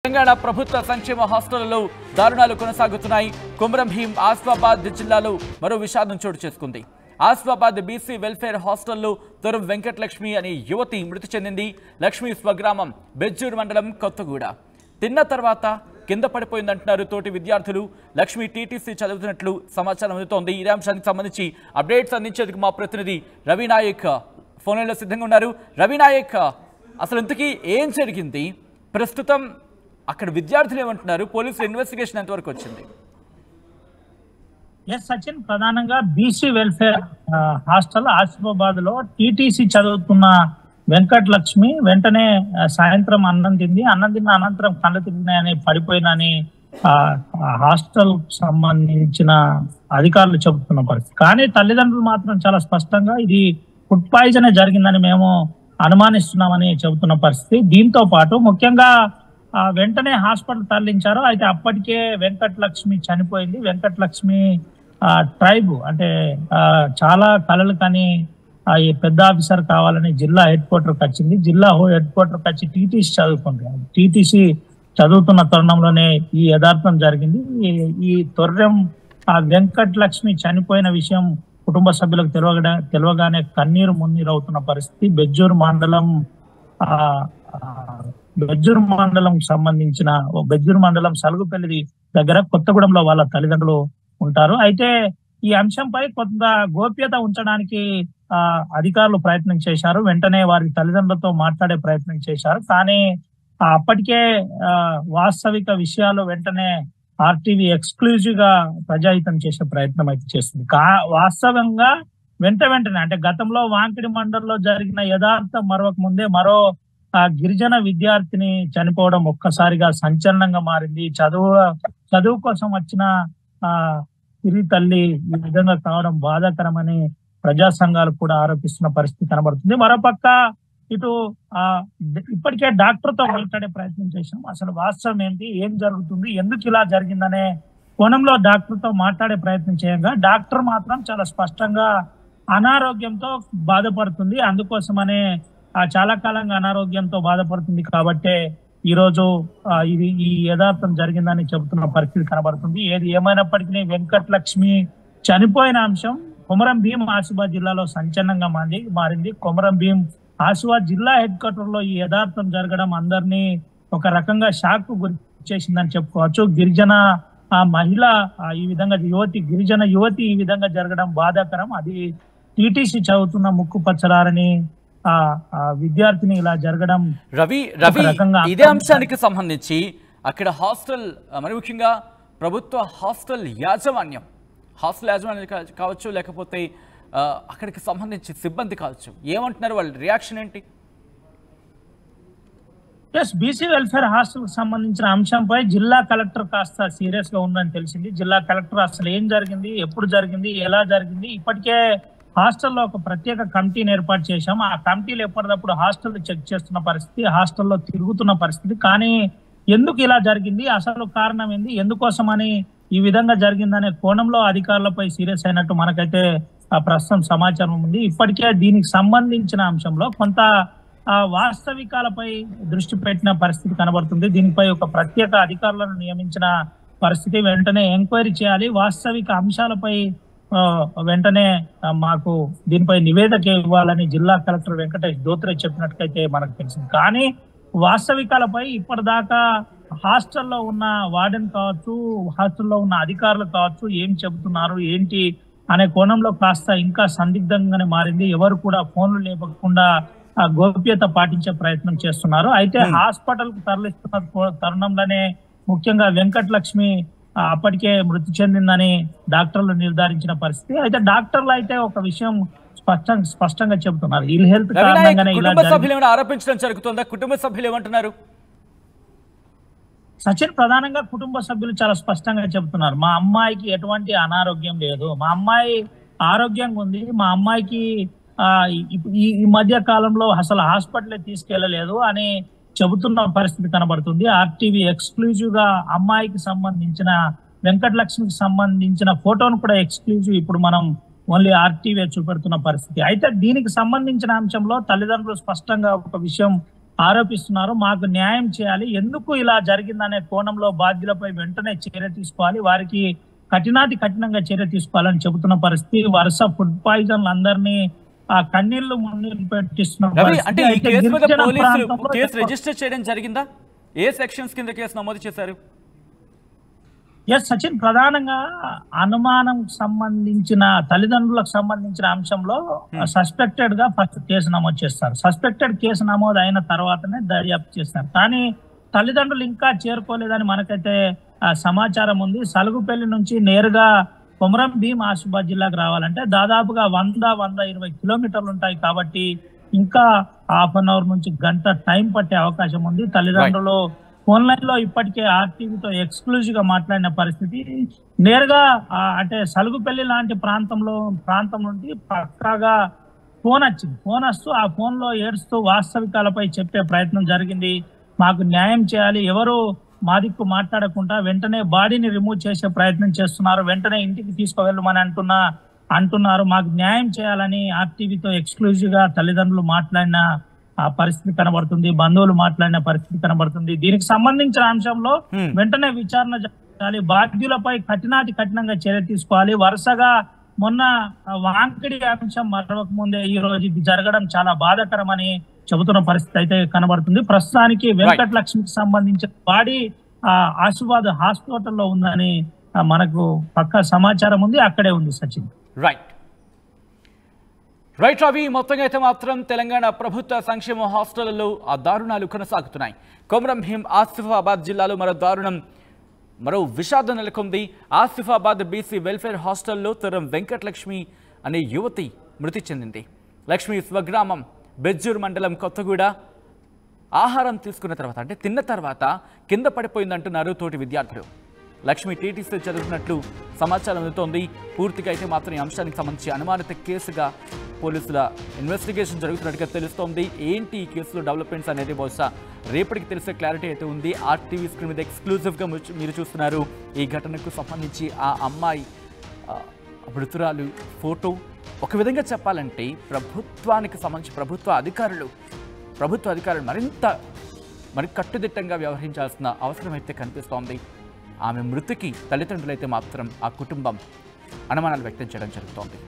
తెలంగాణ ప్రభుత్వ సంక్షేమ హాస్టళ్లలో దారుణాలు కొనసాగుతున్నాయి. కొమరం భీం ఆసిఫాబాద్ జిల్లాలో మరో విషాదం చోటు చేసుకుంది. ఆసిఫాబాద్ బీసీ వెల్ఫేర్ హాస్టల్లో తొరం వెంకటలక్ష్మి అనే యువతి మృతి చెందింది. లక్ష్మి స్వగ్రామం బెజ్జూర్ మండలం కొత్తగూడ. తిన్న తర్వాత కింద పడిపోయిందంటున్నారు తోటి విద్యార్థులు. లక్ష్మి టీటీసీ చదువుతున్నట్లు సమాచారం అందుతోంది. ఇదే అంశానికి సంబంధించి అప్డేట్స్ అందించేందుకు మా ప్రతినిధి రవినాయక్ ఫోన్లో సిద్ధంగా ఉన్నారు. రవినాయక్, అసలు ఇంతకీ ఏం జరిగింది? ప్రస్తుతం అక్కడ విద్యార్థులు ఏమంటున్నారు? పోలీసుల ఇన్వెస్టిగేషన్ ఎంతవరకు వచ్చింది? ఎస్ సచిన్, ప్రధానంగా బీసీ వెల్ఫేర్ హాస్టల్ ఆసిఫాబాద్ లో టీటీసీ చదువుతున్న వెంకటలక్ష్మి వెంటనే సాయంత్రం అన్నం తిన్న అనంతరం కళ్ళు తిరిగినాయని పడిపోయినని హాస్టల్ సంబంధించిన అధికారులు చెబుతున్న పరిస్థితి. కానీ తల్లిదండ్రులు మాత్రం చాలా స్పష్టంగా ఇది ఫుడ్ పాయిజనే జరిగిందని మేము అనుమానిస్తున్నామని చెబుతున్న పరిస్థితి. దీంతో పాటు ముఖ్యంగా వెంటనే హాస్పిటల్ తరలించారు. అయితే అప్పటికే వెంకటలక్ష్మి చనిపోయింది. వెంకటలక్ష్మి ట్రైబ్ అంటే చాలా కలలు కానీ ఈ పెద్ద ఆఫీసర్ కావాలని జిల్లా హెడ్ క్వార్టర్కి వచ్చింది. జిల్లా హెడ్ క్వార్టర్కి వచ్చి టీటీసీ చదువుకుంటుంది. టీటీసీ చదువుతున్న తరుణంలోనే ఈ యథార్థం జరిగింది. ఈ తొర్రెం వెంకటలక్ష్మి చనిపోయిన విషయం కుటుంబ సభ్యులకు తెలియగానే కన్నీరు మున్నీరు అవుతున్న పరిస్థితి. బెజ్జూర్ మండలం సలుగుపల్లి దగ్గర కొత్తగూడెంలో వాళ్ళ తల్లిదండ్రులు ఉంటారు. అయితే ఈ అంశంపై కొంత గోప్యత ఉంచడానికి అధికారులు ప్రయత్నం చేశారు. వెంటనే వారి తల్లిదండ్రులతో మాట్లాడే ప్రయత్నం చేశారు. కానీ అప్పటికే వాస్తవిక విషయాలు వెంటనే ఆర్టీవీ ఎక్స్క్లూజివ్ గా ప్రజాహితం చేసే ప్రయత్నం అయితే చేస్తుంది. వాస్తవంగా వెంటనే అంటే గతంలో వాంకిడి మండలంలో జరిగిన యథార్థం మరొక ముందే మరో గిరిజన విద్యార్థిని చనిపోవడం ఒక్కసారిగా సంచలనంగా మారింది. చదువు కోసం వచ్చిన తిరిగి తల్లి ఈ విధంగా కావడం బాధాకరమని ప్రజా సంఘాలు కూడా ఆరోపిస్తున్న పరిస్థితి కనబడుతుంది. మరోపక్క ఇటు ఇప్పటికే డాక్టర్ తో మాట్లాడే ప్రయత్నం చేశాం. అసలు వాస్తవం ఏంటి, ఏం జరుగుతుంది, ఎందుకు ఇలా జరిగిందనే కోణంలో డాక్టర్ తో మాట్లాడే ప్రయత్నం చేయగా డాక్టర్ మాత్రం చాలా స్పష్టంగా అనారోగ్యంతో బాధపడుతుంది, అందుకోసమనే చాలా కాలంగా అనారోగ్యంతో బాధపడుతుంది కాబట్టే ఈ రోజు ఈ యథార్థం జరిగిందని చెబుతున్న పరిస్థితి కనబడుతుంది. ఏది ఏమైనప్పటికీ వెంకటలక్ష్మి చనిపోయిన అంశం కొమరం భీం ఆసిఫాబాద్ జిల్లాలో సంచలనంగా మారింది. కొమరం భీం ఆసిఫాబాద్ జిల్లా హెడ్ క్వార్టర్ లో ఈ యథార్థం జరగడం అందరినీ ఒక రకంగా షాక్ కు గురి చేసిందని చెప్పుకోవచ్చు. గిరిజన మహిళ ఈ విధంగా గిరిజన యువతి ఈ విధంగా జరగడం బాధాకరం. అది టీటీసీ చదువుతున్న ముక్కు పచ్చలారని విద్యార్థిని ఇలా జరగడం. రవి, ఇదే అంశానికి సంబంధించి అక్కడ హాస్టల్ మరి ముఖ్యంగా ప్రభుత్వ హాస్టల్ యాజమాన్యం కావచ్చు, లేకపోతే అక్కడికి సంబంధించి సిబ్బంది కావచ్చు, ఏమంటున్నారు? వాళ్ళ రియాక్షన్ ఏంటి? బీసీ వెల్ఫేర్ హాస్టల్ కి సంబంధించిన అంశంపై జిల్లా కలెక్టర్ కాస్త సీరియస్ గా ఉందని తెలిసింది. జిల్లా కలెక్టర్ అసలు ఏం జరిగింది, ఎప్పుడు జరిగింది, ఎలా జరిగింది, ఇప్పటికే హాస్టల్లో ఒక ప్రత్యేక కమిటీని ఏర్పాటు చేశాం. ఆ కమిటీలు ఎప్పటికప్పుడు హాస్టల్ చెక్ చేస్తున్న పరిస్థితి, హాస్టల్లో తిరుగుతున్న పరిస్థితి. కానీ ఎందుకు ఇలా జరిగింది, అసలు కారణం ఏంది, ఎందుకోసమని ఈ విధంగా జరిగిందనే కోణంలో అధికారులపై సీరియస్ అయినట్టు మనకైతే ప్రస్తుతం సమాచారం ఉంది. ఇప్పటికే దీనికి సంబంధించిన అంశంలో కొంత వాస్తవికాలపై దృష్టి పెట్టిన పరిస్థితి కనబడుతుంది. దీనిపై ఒక ప్రత్యేక అధికారులను నియమించిన పరిస్థితి. వెంటనే ఎంక్వైరీ చేయాలి, వాస్తవిక అంశాలపై వెంటనే మాకు దీనిపై నివేదిక ఇవ్వాలని జిల్లా కలెక్టర్ వెంకటేష్ దోత్రే చెప్పినట్టుకైతే మనకు తెలిసింది. కానీ వాస్తవికాలపై ఇప్పటిదాకా హాస్టల్లో ఉన్న వార్డెన్ కావచ్చు, హాస్టల్లో ఉన్న అధికారులు కావచ్చు ఏం చెబుతున్నారు ఏంటి అనే కోణంలో కాస్త ఇంకా సందిగ్ధంగానే మారింది. ఎవరు కూడా ఫోన్లు లేపకుండా గోప్యత పాటించే ప్రయత్నం చేస్తున్నారు. అయితే హాస్పిటల్ కు తరలిస్తున్న తరుణంలోనే ముఖ్యంగా వెంకటలక్ష్మి అప్పటికే మృతి చెందిందని డాక్టర్లు నిర్ధారించిన పరిస్థితి. అయితే డాక్టర్లు అయితే ఒక విషయం స్పష్టంగా చెబుతున్నారు, ఇల్ హెల్త్ కారణంగానే ఆరోపించడం జరుగుతుందా? కుటుంబ సభ్యులు ఏమంటున్నారు? సచిన్, ప్రధానంగా కుటుంబ సభ్యులు చాలా స్పష్టంగా చెబుతున్నారు, మా అమ్మాయికి ఎటువంటి అనారోగ్యం లేదు, మా అమ్మాయి ఆరోగ్యంగా ఉంది, మా అమ్మాయికి ఈ మధ్య కాలంలో అసలు హాస్పిటల్ తీసుకెళ్లలేదు అని చెబుతున్న పరిస్థితి కనబడుతుంది. ఆర్టీవీ ఎక్స్క్లూజివ్ గా అమ్మాయికి సంబంధించిన వెంకటలక్ష్మికి సంబంధించిన ఫోటోను కూడా ఎక్స్క్లూజివ్ ఇప్పుడు మనం ఓన్లీ ఆర్టీవీ చూపెడుతున్న పరిస్థితి. అయితే దీనికి సంబంధించిన అంశంలో తల్లిదండ్రులు స్పష్టంగా ఒక విషయం ఆరోపిస్తున్నారు. మాకు న్యాయం చేయాలి, ఎందుకు ఇలా జరిగిందనే కోణంలో బాధ్యులపై వెంటనే చర్య తీసుకోవాలి, వారికి కఠినంగా చర్య తీసుకోవాలని చెబుతున్న పరిస్థితి. వరుస ఫుడ్ పాయిజన్లు అందరినీ ఆ కన్నీళ్లు మున్నీళ్లు పెట్టిస్తున్న అంటే ఈ కేసు మీద పోలీసులు కేసు రిజిస్టర్ చేయడం జరిగిందా? ఏ సెక్షన్స్ కింద కేసు నమోదు చేశారు? సచిన్, ప్రధానంగా అనుమానం సంబంధించిన తల్లిదండ్రులకు సంబంధించిన అంశంలో సస్పెక్టెడ్ గా ఫస్ట్ కేసు నమోదు చేస్తారు. సస్పెక్టెడ్ కేసు నమోదు అయిన తర్వాతనే దర్యాప్తు చేస్తారు. కానీ తల్లిదండ్రులు ఇంకా చేరుకోలేదని మనకైతే సమాచారం ఉంది. సలుగుపల్లి నుంచి నేరుగా కొమరం భీం ఆసిఫాబాద్ జిల్లాకు రావాలంటే దాదాపుగా 100-120 కిలోమీటర్లు ఉంటాయి. కాబట్టి ఇంకా హాఫ్ అన్ అవర్ నుంచి గంట టైం పట్టే అవకాశం ఉంది. తల్లిదండ్రులు ఫోన్ లైన్ లో ఇప్పటికే ఆర్టీవీతో ఎక్స్క్లూజివ్ గా మాట్లాడిన పరిస్థితి. నేరుగా అంటే సలుగుపల్లి లాంటి ప్రాంతం నుండి పక్కాగా ఫోన్ వచ్చింది. ఫోన్ వస్తూ ఆ ఫోన్ లో ఏడుస్తూ వాస్తవికాలపై చెప్పే ప్రయత్నం జరిగింది. మాకు న్యాయం చేయాలి, ఎవరు మా దిక్కు మాట్లాడకుండా వెంటనే బాడీని రిమూవ్ చేసే ప్రయత్నం చేస్తున్నారు, వెంటనే ఇంటికి తీసుకువెళ్ళమని అంటున్నారు, మాకు న్యాయం చేయాలని ఆర్టీవీతో ఎక్స్క్లూజివ్ గా తల్లిదండ్రులు మాట్లాడిన ఆ పరిస్థితి కనబడుతుంది, బంధువులు మాట్లాడిన పరిస్థితి కనబడుతుంది. దీనికి సంబంధించిన అంశంలో వెంటనే విచారణ జరగాలి, బాధ్యులపై కఠినంగా చర్య తీసుకోవాలి. వరుసగా మొన్న వాంకిడి అంశం మరొక ముందే ఈ రోజు ఇది జరగడం చాలా బాధాకరమని చెబుతున్న పరిస్థితి అయితే కనబడుతుంది. ప్రస్తుతానికి వెంకటలక్ష్మికి సంబంధించిన బాడీ ఆసిఫాబాద్ హాస్పిటల్లో ఉందని మనకు పక్కా సమాచారం ఉంది, అక్కడే ఉంది సచిన్. రైట్ రవి, మొత్తంగా అయితే మాత్రం తెలంగాణ ప్రభుత్వ సంక్షేమ హాస్టళ్లలో ఆ దారుణాలు కొనసాగుతున్నాయి. కొమరం భీం ఆసిఫాబాద్ జిల్లాలో మరో విషాదం నెలకొంది. ఆసిఫాబాద్ బీసీ వెల్ఫేర్ హాస్టల్లో తరం వెంకటలక్ష్మి అనే యువతి మృతి చెందింది. లక్ష్మి స్వగ్రామం బెజ్జూర్ మండలం కొత్తగూడ. ఆహారం తీసుకున్న తర్వాత అంటే తిన్న తర్వాత కింద పడిపోయిందంటున్నారు తోటి విద్యార్థులు. లక్ష్మి టీటీసీ చదువుతున్నట్లు సమాచారం అందుతోంది. పూర్తిగా అయితే మాత్రం ఈ అంశానికి సంబంధించి అనుమానిత కేసుగా పోలీసుల ఇన్వెస్టిగేషన్ జరుగుతున్నట్టుగా తెలుస్తోంది. ఏంటి ఈ కేసులో డెవలప్మెంట్స్ అనేది బహుశా రేపటికి తెలిసే క్లారిటీ అయితే ఉంది. ఆర్టీవీ స్క్రీన్ మీద ఎక్స్క్లూజివ్గా మీరు చూస్తున్నారు. ఈ ఘటనకు సంబంధించి ఆ అమ్మాయి మృతురాలు ఫోటో. ఒక విధంగా చెప్పాలంటే ప్రభుత్వానికి సంబంధించి ప్రభుత్వ అధికారులు మరి కట్టుదిట్టంగా వ్యవహరించాల్సిన అవసరం అయితే కనిపిస్తోంది. ఆమె మృతికి తల్లిదండ్రులైతే మాత్రం ఆ కుటుంబం అనుమానాలు వ్యక్తం చేయడం జరుగుతోంది.